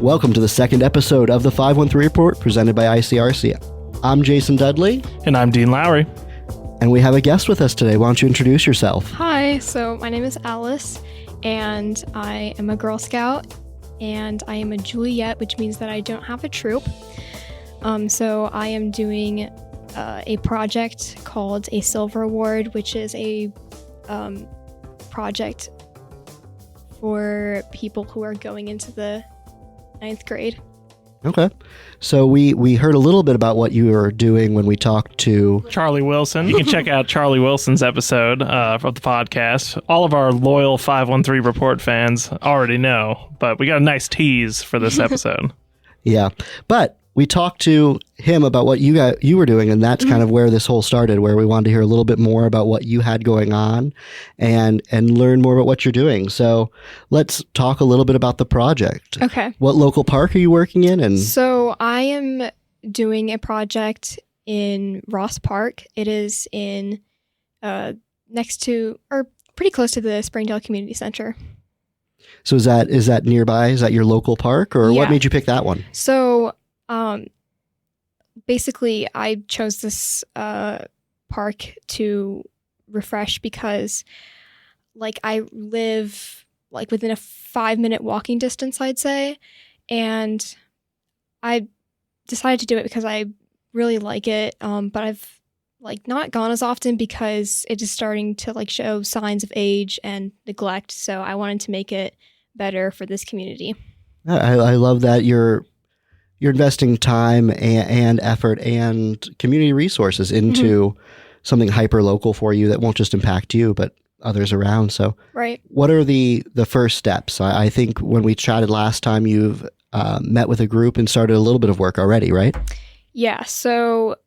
Welcome to the second episode of the 513 Report presented by ICRC. I'm Jason Dudley. And I'm Dean Lowry. And we have a guest with us today. Why don't you introduce yourself? Hi, so my name is Alice, and I am a Girl Scout, and I am a Juliet, which means that I don't have a troop. So I am doing a project called a Silver Award, which is a project for people who are going into the 9th grade. Okay. So we heard a little bit about what you were doing when we talked to Charlie Wilson. You can check out Charlie Wilson's episode of the podcast. All of our loyal 513 Report fans already know, but we got a nice tease for this episode. Yeah. But we talked to him about what you were doing, and that's kind of where this whole started, where we wanted to hear a little bit more about what you had going on and learn more about what you're doing. So let's talk a little bit about the project. Okay. What local park are you working in? And So I am doing a project in Ross Park. It is in next to, or pretty close to, the Springdale Community Center. so is that nearby? Is that your local park, or Yeah. what made you pick that one? So basically, I chose this park to refresh because, like, I live like within a 5-minute walking distance, I'd say, and I decided to do it because I really like it. But I've not gone as often because it is starting to show signs of age and neglect. So I wanted to make it better for this community. I love that you're investing time and effort and community resources into something hyper local for you that won't just impact you, but others around. So Right. what are the first steps? I think when we chatted last time, you've met with a group and started a little bit of work already, right? Yeah. So,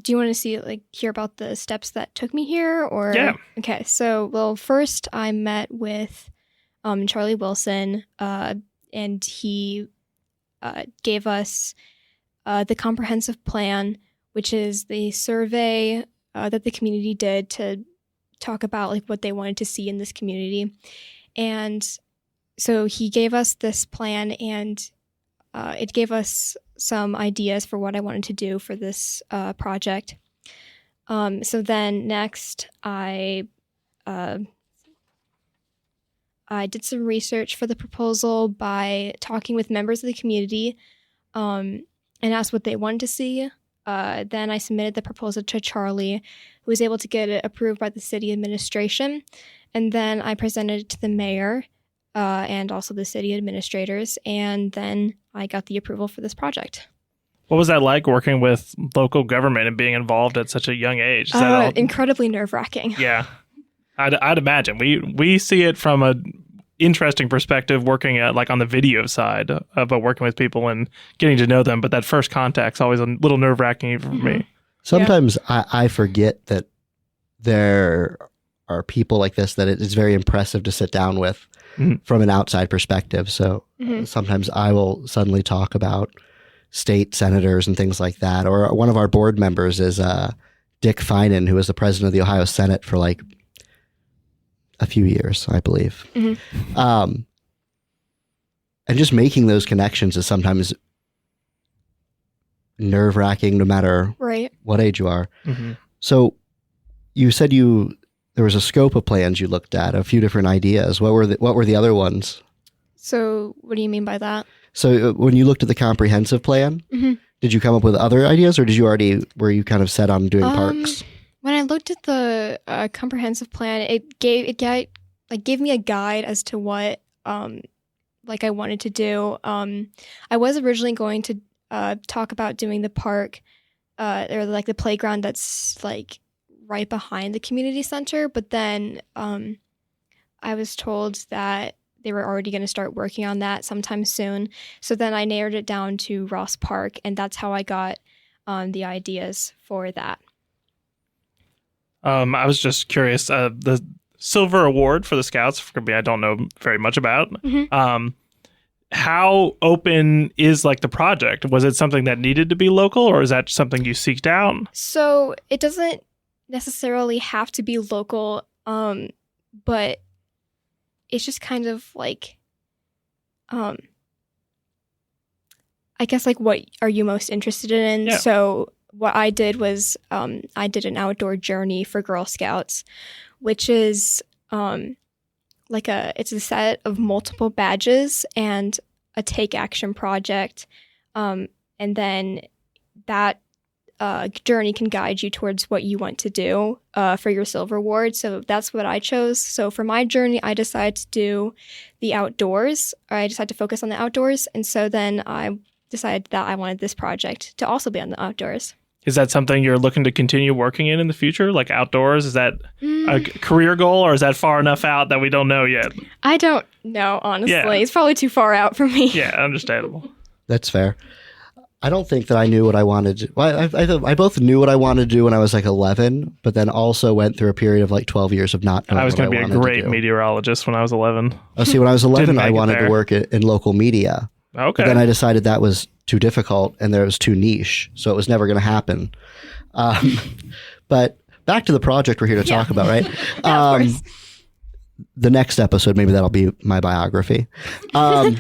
do you want to hear about the steps that took me here, or? Yeah. Okay. So, well, first I met with Charlie Wilson, and he gave us the comprehensive plan, which is the survey that the community did to talk about what they wanted to see in this community. And so he gave us this plan, and it gave us some ideas for what I wanted to do for this project. So then next, I did some research for the proposal by talking with members of the community and asked what they wanted to see. Then I submitted the proposal to Charlie, who was able to get it approved by the city administration. And then I presented it to the mayor and also the city administrators. And then I got the approval for this project. What was that like, working with local government and being involved at such a young age? Is that all? Incredibly nerve-wracking. Yeah, I'd imagine. We see it from a interesting perspective, working at on the video side of working with people and getting to know them. But that first contact's always a little nerve-wracking for me. Sometimes I forget that there are people like this that it is very impressive to sit down with from an outside perspective. So sometimes I will suddenly talk about state senators and things like that. Or one of our board members is Dick Finan, who was the president of the Ohio Senate for a few years, I believe. And just making those connections is sometimes nerve-wracking, no matter what age you are. So you said there was a scope of plans you looked at, a few different ideas. What were the other ones? So what do you mean by that? So when you looked at the comprehensive plan, did you come up with other ideas, or were you kind of set on doing parks? When I looked at the comprehensive plan, it gave me a guide as to what I wanted to do. I was originally going to talk about doing the park or the playground that's right behind the community center, but then I was told that they were already going to start working on that sometime soon. So then I narrowed it down to Ross Park, and that's how I got the ideas for that. I was just curious, the Silver Award for the Scouts, I don't know very much about. How open is the project? Was it something that needed to be local, or is that something you seeked out? So it doesn't necessarily have to be local. But it's just kind of like, I guess, like, what are you most interested in? Yeah. So what I did was I did an outdoor journey for Girl Scouts, which is it's a set of multiple badges and a take action project. And then that journey can guide you towards what you want to do for your silver award. So that's what I chose. So for my journey, I decided to do the outdoors. I decided to focus on the outdoors. And so then I decided that I wanted this project to also be on the outdoors. Is that something you're looking to continue working in the future, like outdoors? Is that a career goal, or is that far enough out that we don't know yet? I don't know, honestly. Yeah. It's probably too far out for me. Yeah, understandable. That's fair. I don't think that I knew what I wanted to. Well, I both knew what I wanted to do when I was like 11, but then also went through a period of like 12 years of not knowing I was going going to be a great meteorologist when I was 11. Oh, see, when I was 11, Didn't I make it wanted there. to work in local media. Okay. But then I decided that was too difficult and there was too niche, so it was never going to happen. But back to the project we're here to talk about, right? Yeah, of course. The next episode, maybe that'll be my biography. Wow.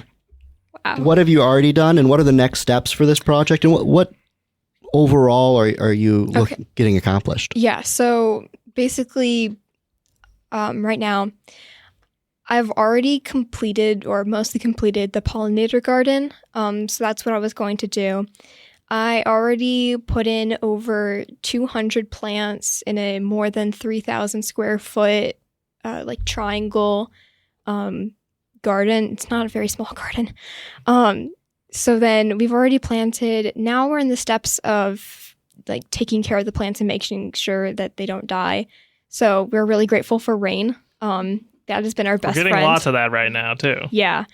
What have you already done, and what are the next steps for this project, and what overall are you getting accomplished? Yeah, so basically, right now, I've already completed or mostly completed the pollinator garden. So that's what I was going to do. I already put in over 200 plants in a more than 3,000 square foot like triangle garden. It's not a very small garden. So then we've already planted. Now we're in the steps of like taking care of the plants and making sure that they don't die. So we're really grateful for rain. That has been our best friend. We're getting lots of that right now too. Yeah.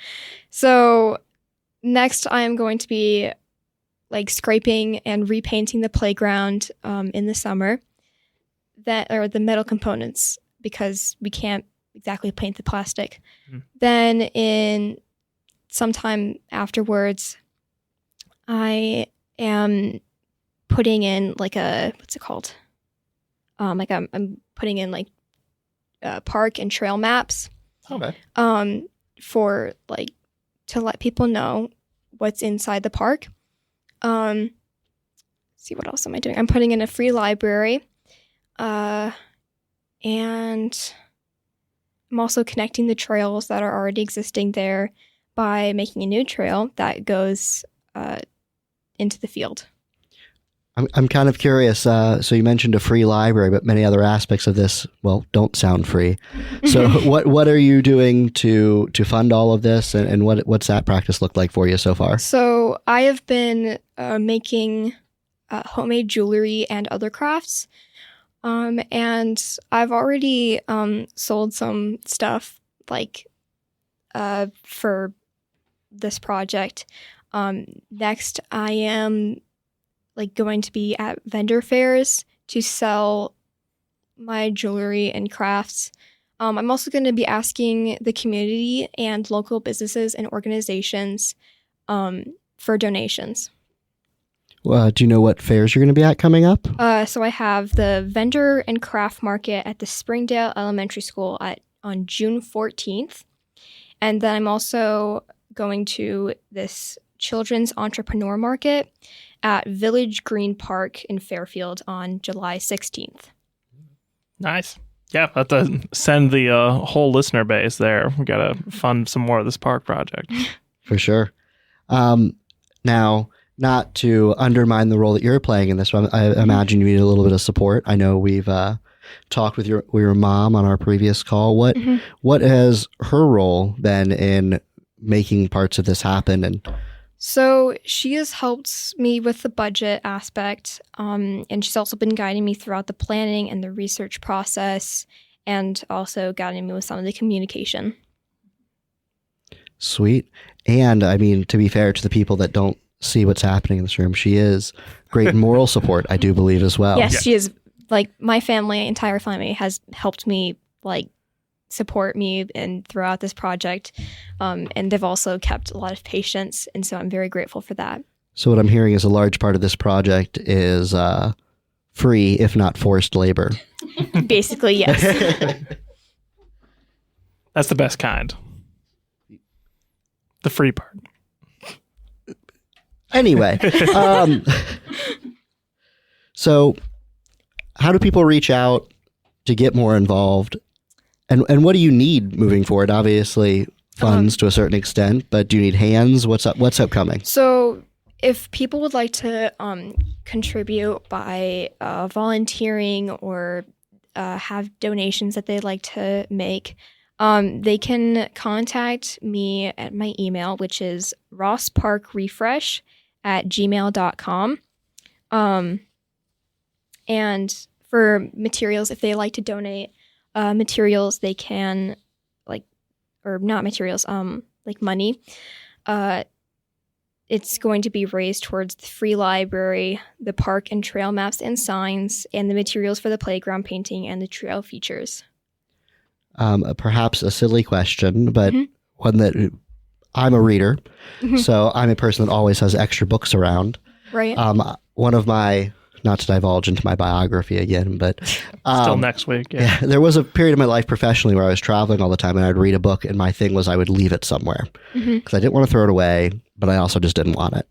So next I am going to be like scraping and repainting the playground in the summer. That are the metal components, because we can't exactly paint the plastic. Then in sometime afterwards, I am putting in like what's it called? I'm putting in like park and trail maps. Okay. For like to let people know what's inside the park. See, what else am I doing? I'm putting in a free library. And I'm also connecting the trails that are already existing there by making a new trail that goes into the field. I'm kind of curious. So you mentioned a free library, but many other aspects of this, well, don't sound free. So what are you doing to fund all of this, and what's that practice look like for you so far? So I have been making homemade jewelry and other crafts. And I've already sold some stuff like for this project. Next, I am like going to be at vendor fairs to sell my jewelry and crafts. I'm also going to be asking the community and local businesses and organizations for donations. Do you know what fairs you're going to be at coming up? So I have the vendor and craft market at the Springdale Elementary School on June 14th. And then I'm also going to this children's entrepreneur market at Village Green Park in Fairfield on July 16th. Nice. Yeah, have to send the whole listener base there. We got to fund some more of this park project. For sure. Now, not to undermine the role that you're playing in this one, I imagine you need a little bit of support. I know we've talked with your mom on our previous call. What has her role been in making parts of this happen? And so she has helped me with the budget aspect, and she's also been guiding me throughout the planning and the research process, and also guiding me with some of the communication. Sweet. And I mean, to be fair to the people that don't see what's happening in this room, she is great moral support, I do believe, as well. Yes, she is. Like, my entire family has helped me, like, support me and throughout this project. And they've also kept a lot of patience. And so I'm very grateful for that. So what I'm hearing is a large part of this project is free, if not forced labor. Basically, yes. That's the best kind. The free part. Anyway, so how do people reach out to get more involved? And what do you need moving forward? Obviously, funds to a certain extent, but do you need hands? What's upcoming? So if people would like to contribute by volunteering or have donations that they'd like to make, they can contact me at my email, which is rossparkrefresh@gmail.com. And for materials, if they like to donate materials, they can or not materials, like money. It's going to be raised towards the free library, the park and trail maps and signs, and the materials for the playground painting and the trail features. Perhaps a silly question, but one that I'm a reader, so I'm a person that always has extra books around. Right. One of my, not to divulge into my biography again, but Still next week. Yeah. there was a period of my life professionally where I was traveling all the time, and I'd read a book, and my thing was I would leave it somewhere because I didn't want to throw it away, but I also just didn't want it.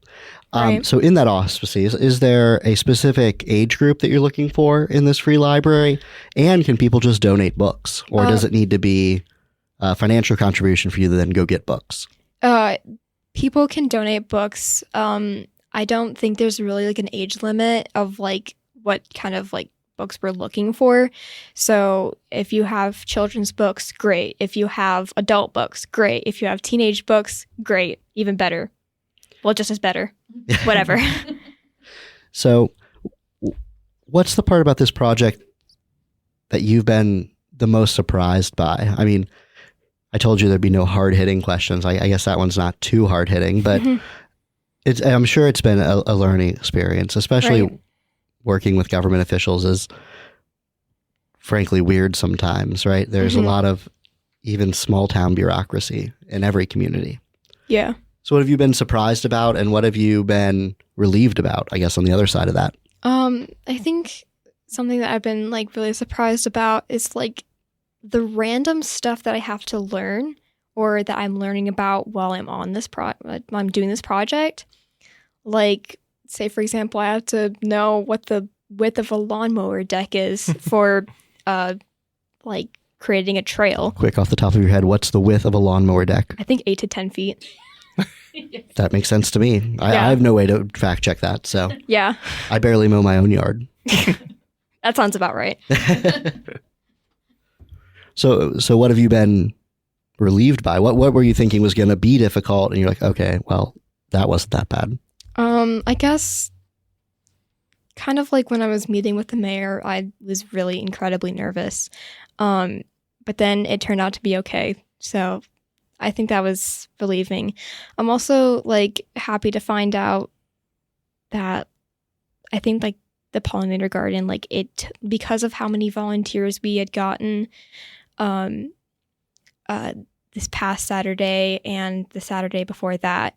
Right. So in that auspices, is there a specific age group that you're looking for in this free library? And can people just donate books? Or does it need to be a financial contribution for you to then go get books? People can donate books. I don't think there's really like an age limit of like what kind of like books we're looking for. So if you have children's books, great. If you have adult books, great. If you have teenage books, great. Even better. Well, just as better. Whatever. So what's the part about this project that you've been the most surprised by? I mean, I told you there'd be no hard-hitting questions. I guess that one's not too hard-hitting, but I'm sure it's been a learning experience, especially working with government officials is frankly weird sometimes, right? There's a lot of even small-town bureaucracy in every community. Yeah. So what have you been surprised about, and what have you been relieved about, I guess, on the other side of that? I think something that I've been like really surprised about is like the random stuff that I have to learn or that I'm learning about while I'm on this I'm doing this project. Like, say for example, I have to know what the width of a lawnmower deck is for like creating a trail. Quick off the top of your head, what's the width of a lawnmower deck? I think 8 to 10 feet. That makes sense to me. I have no way to fact check that, so Yeah. I barely mow my own yard. That sounds about right. So what have you been relieved by? What were you thinking was going to be difficult, and you're like, okay, well, that wasn't that bad. I guess kind of like when I was meeting with the mayor, I was really incredibly nervous. But then it turned out to be okay. So I think that was relieving. I'm also like happy to find out that I think like the pollinator garden, like it, because of how many volunteers we had gotten this past Saturday and the Saturday before that,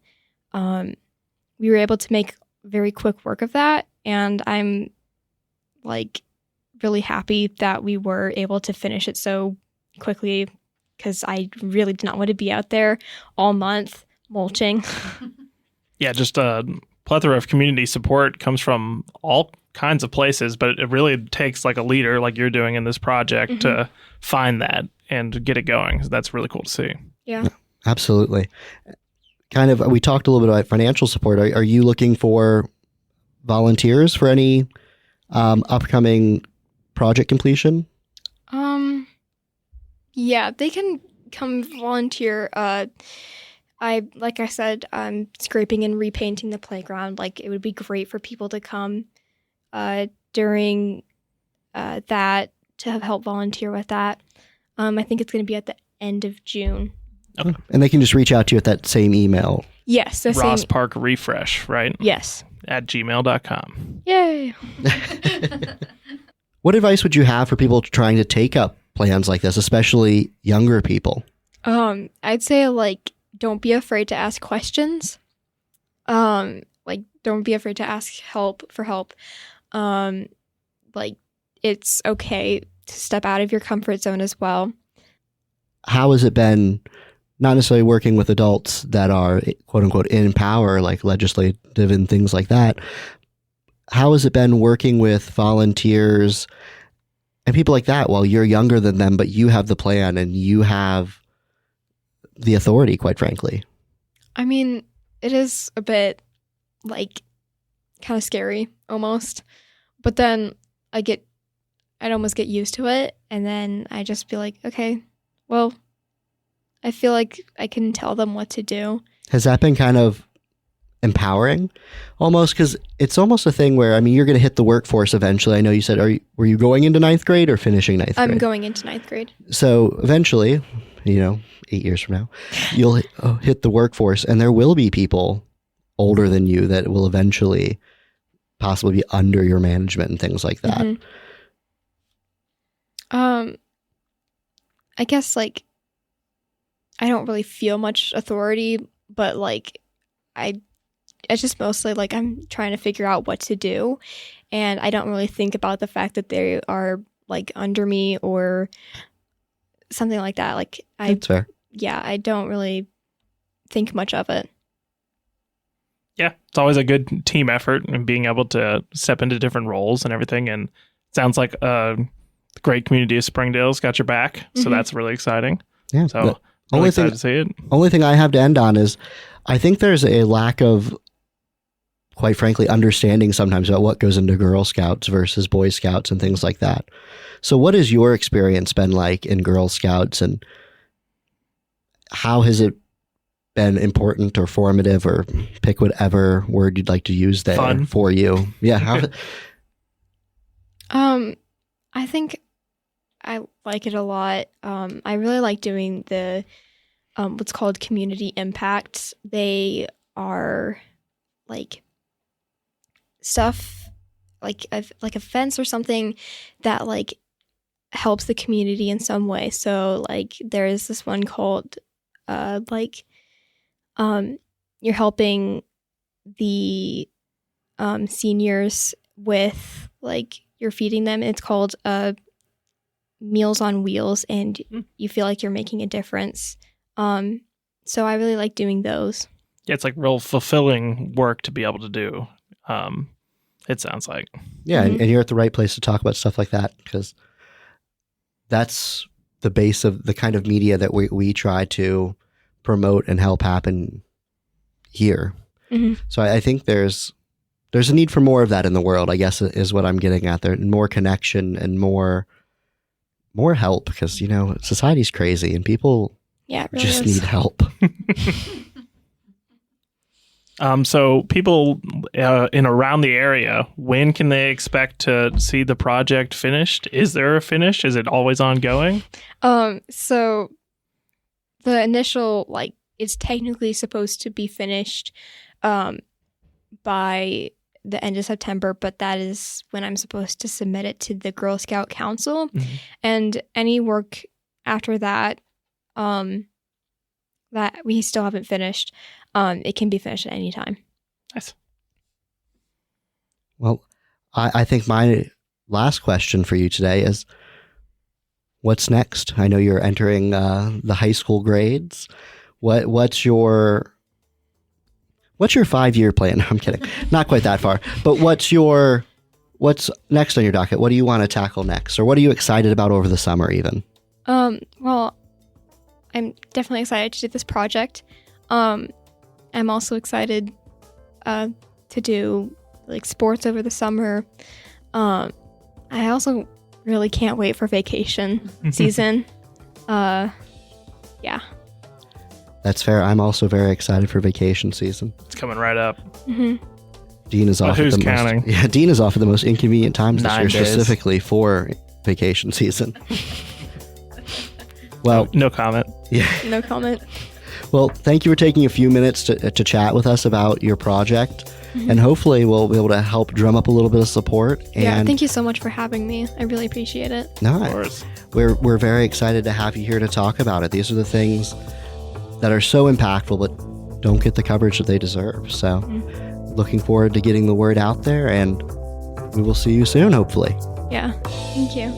we were able to make very quick work of that. And I'm like really happy that we were able to finish it so quickly, because I really did not want to be out there all month mulching. Yeah, just a plethora of community support comes from all kinds of places, but it really takes like a leader like you're doing in this project to find that and get it going. So that's really cool to see. Yeah. Absolutely. Kind of, we talked a little bit about financial support. Are you looking for volunteers for any upcoming project completion? Yeah, they can come volunteer. Like I said, I'm scraping and repainting the playground. Like, it would be great for people to come during that to help volunteer with that. I think it's going to be at the end of June. Okay. And they can just reach out to you at that same email. Yes. The Ross same. Park Refresh, right? Yes. At gmail.com. Yay. What advice would you have for people trying to take up plans like this, especially younger people? I'd say like, don't be afraid to ask questions. Like, don't be afraid to ask for help. Like, it's okay to step out of your comfort zone as well. how has it been, not necessarily working with adults that are quote unquote in power, like legislative and things like that? How has it been working with volunteers and people like that while you're younger than them, but you have the plan and you have the authority, quite frankly? I mean, it is a bit like kind of scary almost, but then I'd almost get used to it, and then I just be like, okay, well, I feel like I can tell them what to do. Has that been kind of empowering almost? Because it's almost a thing where, I mean, you're going to hit the workforce eventually. I know you said, were you going into ninth grade or finishing ninth grade? I'm going into ninth grade. So eventually, 8 years from now, you'll hit the workforce, and there will be people older than you that will eventually possibly be under your management and things like that. Mm-hmm. I guess like I don't really feel much authority, but like I just mostly like I'm trying to figure out what to do, and I don't really think about the fact that they are like under me or something like that. Like That's fair. Yeah, I don't really think much of it. Yeah, it's always a good team effort and being able to step into different roles and everything. And it sounds like a great community of Springdale's got your back. So that's really exciting. Yeah. So really excited to see it. Only thing I have to end on is I think there's a lack of, quite frankly, understanding sometimes about what goes into Girl Scouts versus Boy Scouts and things like that. So what has your experience been like in Girl Scouts, and how has it been important or formative, or pick whatever word you'd like to use there? Fun. For you? Yeah. I think I like it a lot. I really like doing the what's called community impacts. They are like stuff like a fence or something that like helps the community in some way. So like there is this one called you're helping the seniors with like you're feeding them. It's called Meals on Wheels, and you feel like you're making a difference. So I really like doing those. Yeah, it's like real fulfilling work to be able to do. It sounds like. Yeah, and you're at the right place to talk about stuff like that, because that's the base of the kind of media that we try to promote and help happen here. So I think there's a need for more of that in the world, I guess, is what I'm getting at there. More connection and more help, because, society's crazy and people really just is. need help. So people in around the area, when can they expect to see the project finished? Is there a finish? Is it always ongoing? So the initial, like, it's technically supposed to be finished by the end of September, but that is when I'm supposed to submit it to the Girl Scout Council. And any work after that, that we still haven't finished, it can be finished at any time. Nice. Well, I think my last question for you today is, what's next? I know you're entering the high school grades. What's your 5-year plan? I'm kidding. Not quite that far. But what's next on your docket? What do you want to tackle next? Or what are you excited about over the summer even? Well, I'm definitely excited to do this project. I'm also excited to do like sports over the summer. I also really can't wait for vacation season. Yeah. That's fair. I'm also very excited for vacation season. It's coming right up. Dean is off. Who's counting? Dean is off at the most inconvenient times this 9 year, days. specifically for vacation season. Well, No comment. yeah. No comment. Well, thank you for taking a few minutes to chat with us about your project, and hopefully we'll be able to help drum up a little bit of support. And Yeah, thank you so much for having me. I really appreciate it. No, Of course. we're very excited to have you here to talk about it. These are the things that are so impactful, but don't get the coverage that they deserve. So, looking forward to getting the word out there, and we will see you soon, hopefully. Yeah, thank you.